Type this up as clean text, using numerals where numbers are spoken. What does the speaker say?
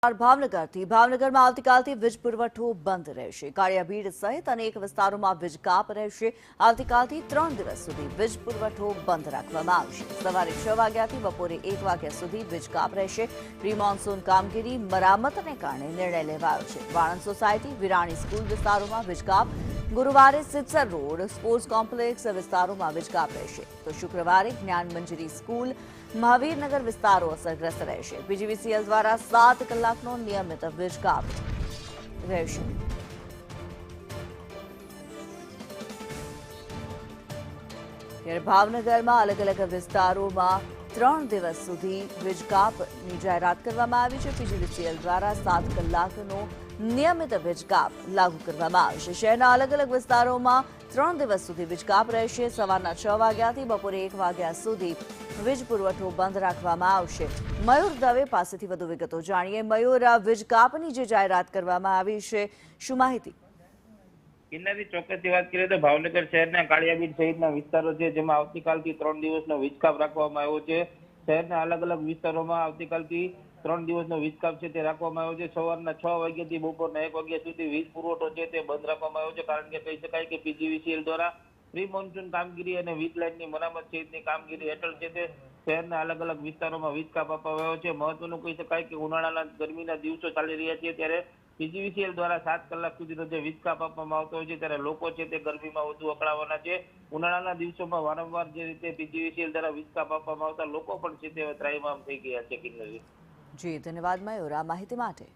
ભાવનગરથી ભાવનગરમાં આવતીકાલથી વીજ પુરવઠો બંધ રહેશે। કાળિયાભીડ સહિત અનેક વિસ્તારોમાં વીજ કાપ રહેશે। આવતીકાલથી 3 દિવસ સુધી વીજ પુરવઠો બંધ રાખવામાં આવશે। સવારે 6 વાગ્યાથી બપોરે 1 વાગ્યા સુધી વીજ કાપ રહેશે। પ્રી મોન્સૂન કામગીરી મરામતને કારણે નિર્ણય લેવાયો છે। વાણંદ સોસાયટી, વિરાણી સ્કૂલ વિસ્તારોમાં વીજ કાપ। ગુરુવારે સિત્સર રોડ, સ્પોર્ટ્સ કોમ્પ્લેક્સ વિસ્તારોમાં વીજ કાપ રહેશે, તો શુક્રવારે જ્ઞાન મંજરી સ્કૂલ, મહાવીરનગર વિસ્તારો અસરગ્રસ્ત રહેશે। પીજીવીસીએલ દ્વારા 7 કલાકનો નિયમિત વીજ કાપ રહેશે। ત્યારે ભાવનગરમાં અલગ અલગ વિસ્તારોમાં 3 દિવસ સુધી વીજ કાપની જાહેરાત કરવામાં આવી છે। પીજીવીસીએલ દ્વારા 7 કલાકનો નિયમિત વીજ કાપ લાગુ કરવામાં આવશે। શહેરના અલગ અલગ વિસ્તારોમાં 3 દિવસ સુધી વીજ કાપ રહેશે। સવારના 6 વાગ્યાથી બપોરે 1 વાગ્યા સુધી વીજ પુરવઠો બંધ રાખવામાં આવશે। મયુર દવે પાસેથી વધુ વિગતો જાણીએ। મયુર, વીજ કાપની જે જાહેરાત કરવામાં આવી છે, શું માહિતી? કિન્નરી ચોક્કસથી વાત કરીએ તો ભાવનગર શહેરના કાળિયાબીડ સહિતના વિસ્તારો છે, જેમાં આવતીકાલથી 3 દિવસનો વીજ કાપ રાખવામાં આવ્યો છે। શહેરના અલગ અલગ વિસ્તારોમાં આવતીકાલથી 3 દિવસનો વીજ કાપ છે તે રાખવામાં આવ્યો છે। સવારના 6 વાગ્યાથી બપોરના 1 વાગ્યા સુધી વીજ પુરવઠો છે તે બંધ રાખવામાં આવ્યો છે, કારણ કે કહી શકાય કે પીજીવીસીએલ દ્વારા પ્રી મોન્સૂન કામગીરી અને વીજ લાઇનની મરામત સહિતની કામગીરી હેઠળ છે તે શહેરના અલગ અલગ વિસ્તારોમાં વીજ કાપ આપવામાં આવ્યો છે। મહત્વનું કહી શકાય કે ઉનાળાના ગરમીના દિવસો ચાલી રહ્યા છે, ત્યારે પીજીવીસીએલ દ્વારા 7 કલાક સુધીનો જે વીજ કાપ આપવામાં આવતો હોય છે, ત્યારે લોકો છે તે ગરમીમાં વધુ અકળાવવાના છે। ઉનાળાના દિવસોમાં વારંવાર જે રીતે પીજીવીસીએલ દ્વારા વીજ કાપ આપવામાં આવતા લોકો પણ છે તે ત્રાહિમામ થઈ ગયા છે। કિન્નરી, જી ધન્યવાદ મયુર આ માહિતી માટે।